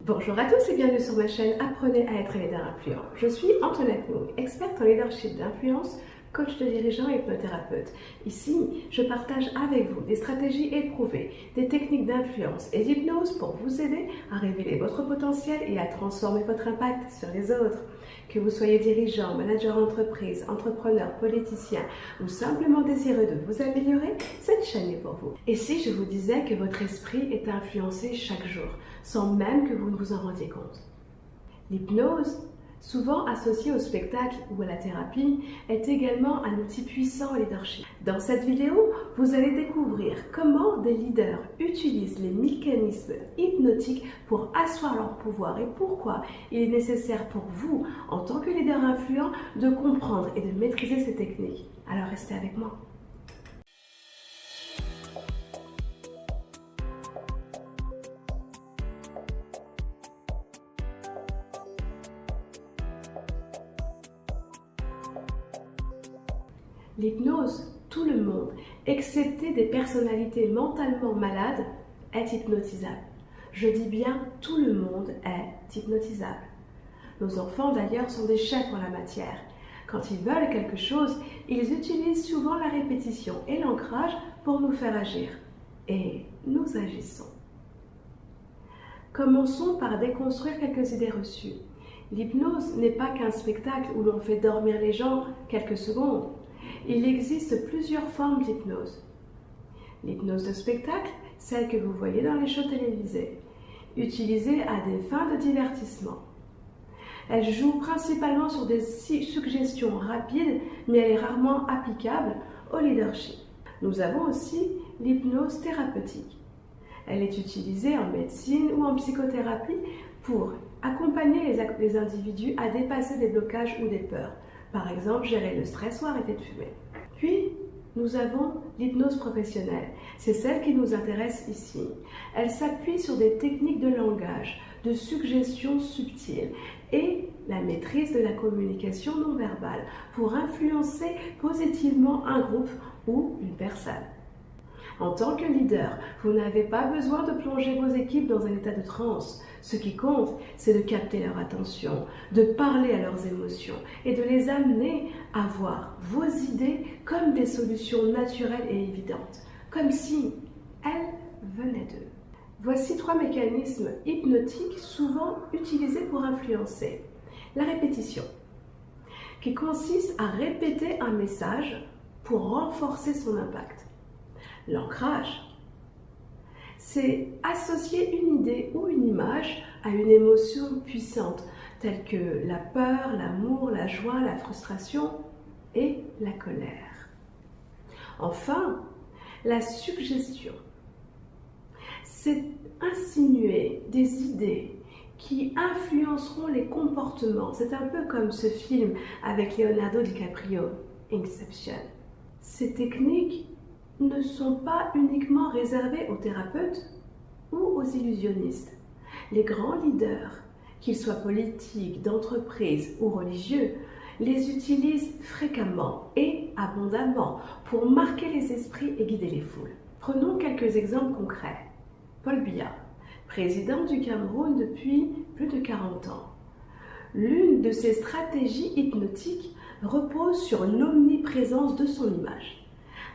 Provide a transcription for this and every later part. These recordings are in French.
Bonjour à tous et bienvenue sur ma chaîne Apprenez à être un leader influent. Je suis Antoinette Moung, experte en leadership d'influence, coach de dirigeants et hypnothérapeute. Ici, je partage avec vous des stratégies éprouvées, des techniques d'influence et d'hypnose pour vous aider à révéler votre potentiel et à transformer votre impact sur les autres. Que vous soyez dirigeant, manager d'entreprise, entrepreneur, politicien ou simplement désireux de vous améliorer, cette chaîne est pour vous. Et si je vous disais que votre esprit est influencé chaque jour, sans même que vous ne vous en rendiez compte? L'hypnose, souvent associée au spectacle ou à la thérapie, est également un outil puissant en leadership. Dans cette vidéo, vous allez découvrir comment des leaders utilisent les mécanismes hypnotiques pour asseoir leur pouvoir et pourquoi il est nécessaire pour vous, en tant que leader influent, de comprendre et de maîtriser ces techniques. Alors restez avec moi. L'hypnose, tout le monde, excepté des personnalités mentalement malades, est hypnotisable. Je dis bien tout le monde est hypnotisable. Nos enfants d'ailleurs sont des chefs en la matière. Quand ils veulent quelque chose, ils utilisent souvent la répétition et l'ancrage pour nous faire agir. Et nous agissons. Commençons par déconstruire quelques idées reçues. L'hypnose n'est pas qu'un spectacle où l'on fait dormir les gens quelques secondes. Il existe plusieurs formes d'hypnose. L'hypnose de spectacle, celle que vous voyez dans les shows télévisés, utilisée à des fins de divertissement. Elle joue principalement sur des suggestions rapides, mais elle est rarement applicable au leadership. Nous avons aussi l'hypnose thérapeutique. Elle est utilisée en médecine ou en psychothérapie pour accompagner les individus à dépasser des blocages ou des peurs. Par exemple, gérer le stress ou arrêter de fumer. Puis, nous avons l'hypnose professionnelle. C'est celle qui nous intéresse ici. Elle s'appuie sur des techniques de langage, de suggestions subtiles et la maîtrise de la communication non verbale pour influencer positivement un groupe ou une personne. En tant que leader, vous n'avez pas besoin de plonger vos équipes dans un état de transe. Ce qui compte, c'est de capter leur attention, de parler à leurs émotions et de les amener à voir vos idées comme des solutions naturelles et évidentes, comme si elles venaient d'eux. Voici 3 mécanismes hypnotiques souvent utilisés pour influencer. La répétition, qui consiste à répéter un message pour renforcer son impact. L'ancrage, c'est associer une idée ou une image à une émotion puissante, telle que la peur, l'amour, la joie, la frustration et la colère. Enfin, la suggestion, c'est insinuer des idées qui influenceront les comportements. C'est un peu comme ce film avec Leonardo DiCaprio, Inception. Ces techniques ne sont pas uniquement réservés aux thérapeutes ou aux illusionnistes. Les grands leaders, qu'ils soient politiques, d'entreprise ou religieux, les utilisent fréquemment et abondamment pour marquer les esprits et guider les foules. Prenons quelques exemples concrets. Paul Biya, président du Cameroun depuis plus de 40 ans. L'une de ses stratégies hypnotiques repose sur l'omniprésence de son image.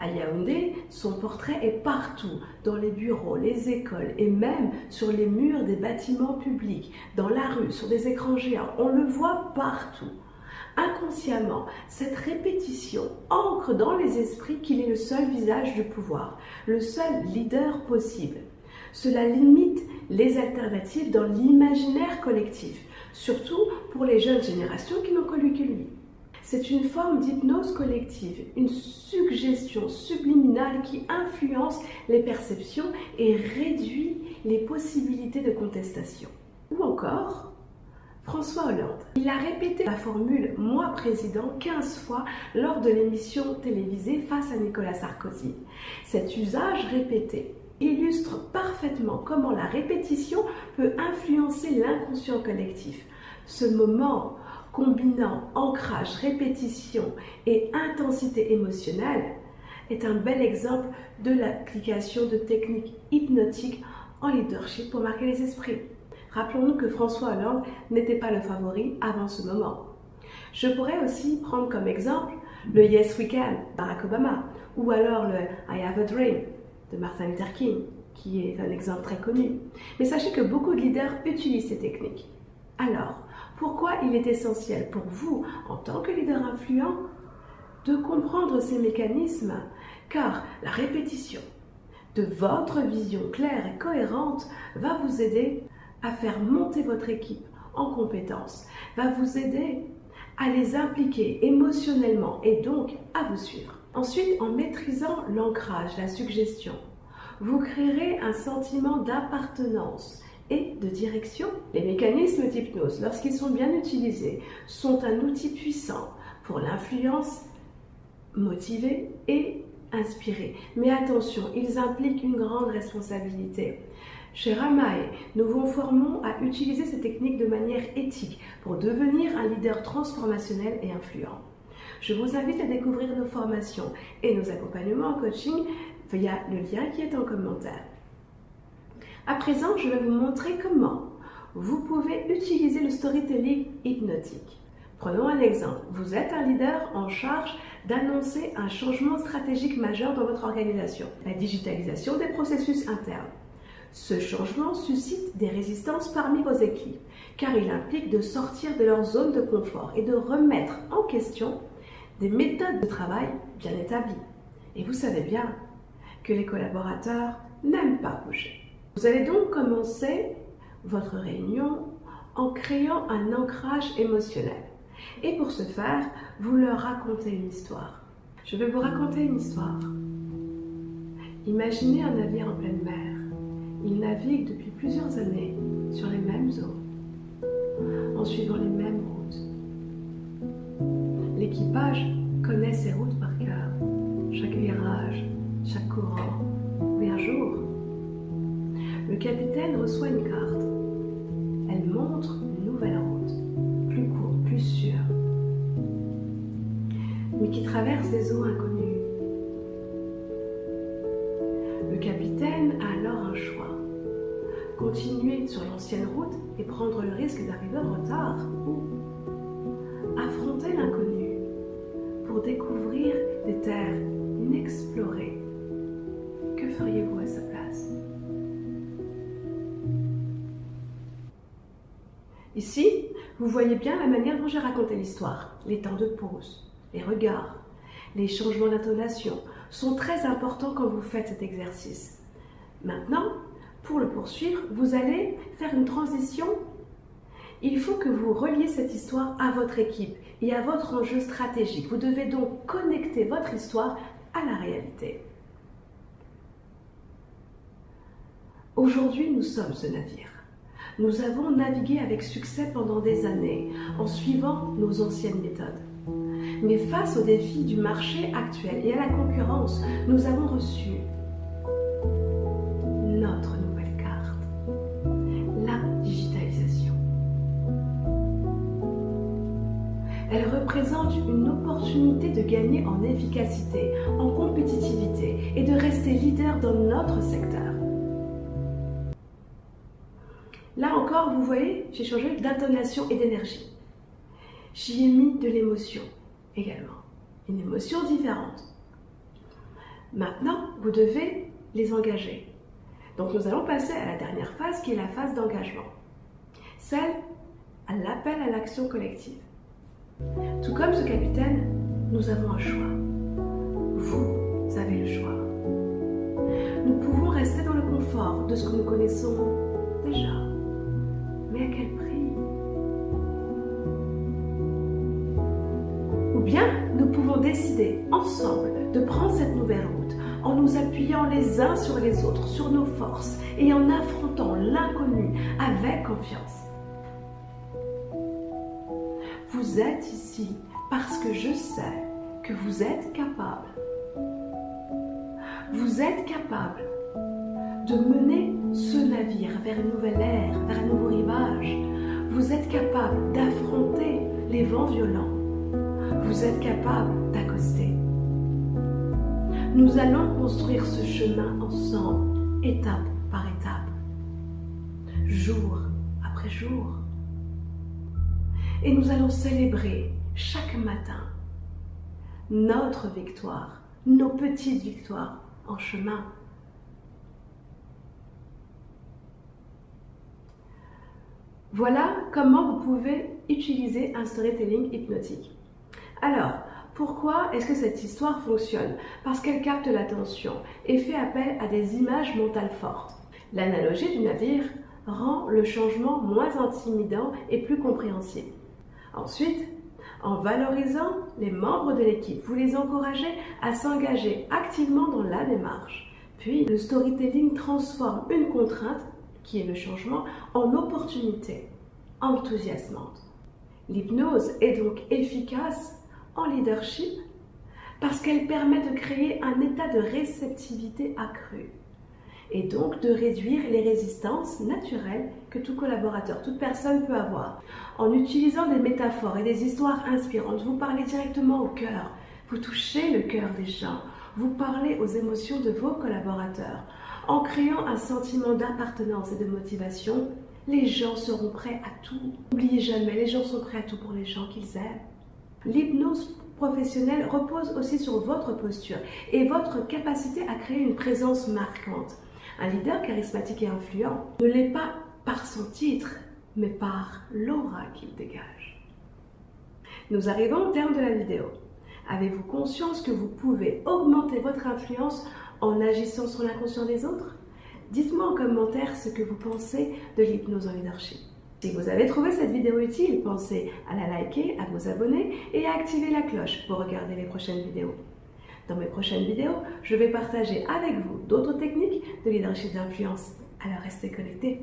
À Yaoundé, son portrait est partout, dans les bureaux, les écoles et même sur les murs des bâtiments publics, dans la rue, sur des écrans géants. On le voit partout. Inconsciemment, cette répétition ancre dans les esprits qu'il est le seul visage du pouvoir, le seul leader possible. Cela limite les alternatives dans l'imaginaire collectif, surtout pour les jeunes générations qui n'ont connu que lui. C'est une forme d'hypnose collective, une suggestion subliminale qui influence les perceptions et réduit les possibilités de contestation. Ou encore, François Hollande. Il a répété la formule « Moi président » 15 fois lors de l'émission télévisée face à Nicolas Sarkozy. Cet usage répété illustre parfaitement comment la répétition peut influencer l'inconscient collectif. Ce moment combinant ancrage, répétition et intensité émotionnelle est un bel exemple de l'application de techniques hypnotiques en leadership pour marquer les esprits. Rappelons-nous que François Hollande n'était pas le favori avant ce moment. Je pourrais aussi prendre comme exemple le Yes We Can de Barack Obama, ou alors le I Have a Dream de Martin Luther King, qui est un exemple très connu. Mais sachez que beaucoup de leaders utilisent ces techniques. Alors, pourquoi il est essentiel pour vous, en tant que leader influent, de comprendre ces mécanismes? Car la répétition de votre vision claire et cohérente va vous aider à faire monter votre équipe en compétences, va vous aider à les impliquer émotionnellement et donc à vous suivre. Ensuite, en maîtrisant l'ancrage, la suggestion, vous créerez un sentiment d'appartenance et de direction. Les mécanismes d'hypnose, lorsqu'ils sont bien utilisés, sont un outil puissant pour l'influence motivée et inspirée. Mais attention, ils impliquent une grande responsabilité. Chez Ramae, nous vous formons à utiliser ces techniques de manière éthique pour devenir un leader transformationnel et influent. Je vous invite à découvrir nos formations et nos accompagnements en coaching via le lien qui est en commentaire. À présent, je vais vous montrer comment vous pouvez utiliser le storytelling hypnotique. Prenons un exemple. Vous êtes un leader en charge d'annoncer un changement stratégique majeur dans votre organisation, la digitalisation des processus internes. Ce changement suscite des résistances parmi vos équipes, car il implique de sortir de leur zone de confort et de remettre en question des méthodes de travail bien établies. Et vous savez bien que les collaborateurs n'aiment pas bouger. Vous allez donc commencer votre réunion en créant un ancrage émotionnel. Et pour ce faire, vous leur racontez une histoire. Je vais vous raconter une histoire. Imaginez un navire en pleine mer. Il navigue depuis plusieurs années sur les mêmes eaux, en suivant les mêmes routes. L'équipage connaît ces routes par cœur, chaque virage, chaque courant. Mais un jour, le capitaine reçoit une carte. Elle montre une nouvelle route, plus courte, plus sûre, mais qui traverse des eaux inconnues. Le capitaine a alors un choix. Continuer sur l'ancienne route et prendre le risque d'arriver en retard, ou affronter l'inconnu pour découvrir des terres inexplorées. Que feriez-vous à sa place? Ici, vous voyez bien la manière dont j'ai raconté l'histoire. Les temps de pause, les regards, les changements d'intonation sont très importants quand vous faites cet exercice. Maintenant, pour le poursuivre, vous allez faire une transition. Il faut que vous reliez cette histoire à votre équipe et à votre enjeu stratégique. Vous devez donc connecter votre histoire à la réalité. Aujourd'hui, nous sommes ce navire. Nous avons navigué avec succès pendant des années en suivant nos anciennes méthodes. Mais face aux défis du marché actuel et à la concurrence, nous avons reçu notre nouvelle carte, la digitalisation. Elle représente une opportunité de gagner en efficacité, en compétitivité et de rester leader dans notre secteur. Là encore, vous voyez, j'ai changé d'intonation et d'énergie. J'y ai mis de l'émotion également, une émotion différente. Maintenant, vous devez les engager. Donc nous allons passer à la dernière phase qui est la phase d'engagement. Celle à l'appel à l'action collective. Tout comme ce capitaine, nous avons un choix. Vous avez le choix. Nous pouvons rester dans le confort de ce que nous connaissons déjà. Mais à quel prix? Ou bien, nous pouvons décider ensemble de prendre cette nouvelle route en nous appuyant les uns sur les autres, sur nos forces et en affrontant l'inconnu avec confiance. Vous êtes ici parce que je sais que vous êtes capable. Vous êtes capable de mener ce navire vers une nouvelle ère, vers un nouveau rivage. Vous êtes capable d'affronter les vents violents. Vous êtes capable d'accoster. Nous allons construire ce chemin ensemble, étape par étape, jour après jour. Et nous allons célébrer chaque matin notre victoire, nos petites victoires en chemin. Voilà comment vous pouvez utiliser un storytelling hypnotique. Alors, pourquoi est-ce que cette histoire fonctionne? Parce qu'elle capte l'attention et fait appel à des images mentales fortes. L'analogie du navire rend le changement moins intimidant et plus compréhensible. Ensuite, en valorisant les membres de l'équipe, vous les encouragez à s'engager activement dans la démarche. Puis, le storytelling transforme une contrainte, qui est le changement, en opportunité enthousiasmante. L'hypnose est donc efficace en leadership parce qu'elle permet de créer un état de réceptivité accrue et donc de réduire les résistances naturelles que tout collaborateur, toute personne peut avoir. En utilisant des métaphores et des histoires inspirantes, vous parlez directement au cœur, vous touchez le cœur des gens, vous parlez aux émotions de vos collaborateurs. En créant un sentiment d'appartenance et de motivation, les gens seront prêts à tout. N'oubliez jamais, les gens sont prêts à tout pour les gens qu'ils aiment. L'hypnose professionnelle repose aussi sur votre posture et votre capacité à créer une présence marquante. Un leader charismatique et influent ne l'est pas par son titre, mais par l'aura qu'il dégage. Nous arrivons au terme de la vidéo. Avez-vous conscience que vous pouvez augmenter votre influence en agissant sur l'inconscient des autres? Dites-moi en commentaire ce que vous pensez de l'hypnose en leadership. Si vous avez trouvé cette vidéo utile, pensez à la liker, à vous abonner et à activer la cloche pour regarder les prochaines vidéos. Dans mes prochaines vidéos, je vais partager avec vous d'autres techniques de leadership d'influence. Alors restez connectés.